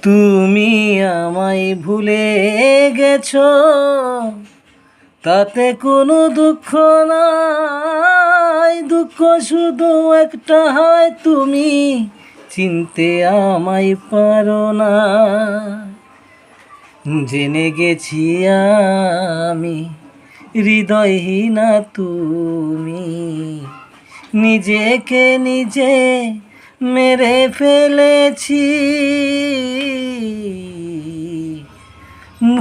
তুমি আমায় ভুলে গেছো, তাতে কোনো দুঃখ নাই। দুঃখ শুধু একটা হয়, তুমি চিনতে আমায় পারো না। জেনে গেছি আমি হৃদয়হীনা তুমি, নিজেকে নিজে মেরে ফেলেছি।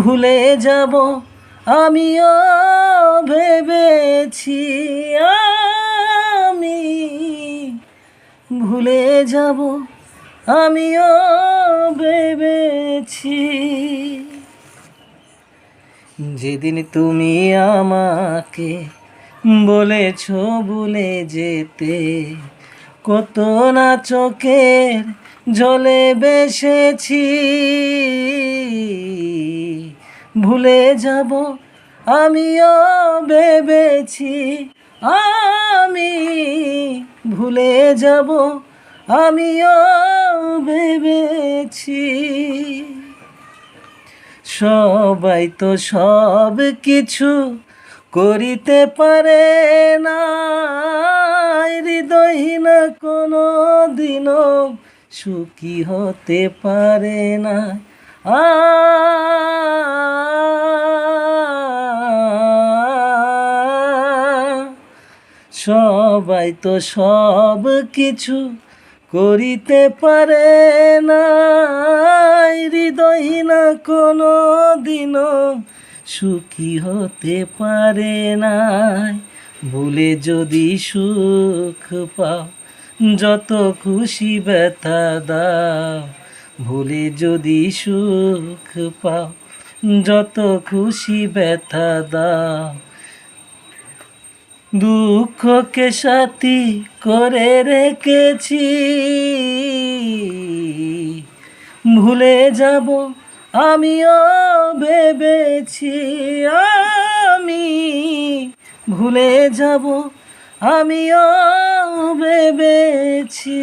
ভুলে যাব আমিও ভেবেছি, আমি ভুলে যাব আমিও ভেবেছি। যেদিন তুমি আমাকে বলেছ ভুলে যেতে, কত না চোখের জলে বেসেছি। ভুলে যাব আমিও ভেবেছি, আমি ভুলে যাব আমিও ভেবেছি। সবাই তো সব কিছু করিতে পারে না, হৃদয়হীনা কোনো দিনও সুখী হতে পারে না। সবাই তো সব কিছু করিতে পারে না, হৃদয়হীনা কোনো দিনও সুখী হতে পারে না। ভুলে যদি সুখ পাও, যত খুশি ব্যথা দাও। ভুলে যদি সুখ পাও, যত খুশি ব্যথা দাও। দুঃখকে সাথী করে রেখেছি, ভুলে যাব আমিও ভেবেছি। আমি ভুলে যাব আমিও ভেবেছি।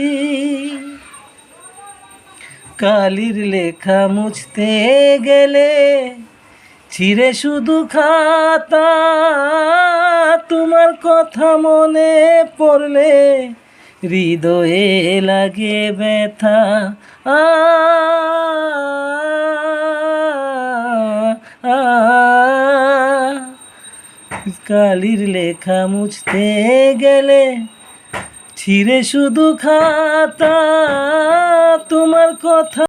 কালির লেখা মুছতে গেলে ছিঁড়ে শুধু খাতা, তোমার কথা মনে পড়লে হৃদয়ে লাগে ব্যথা। কালির লেখা মুছতে গেলে ছিঁড়ে শুধু খাতা, তোমার কথা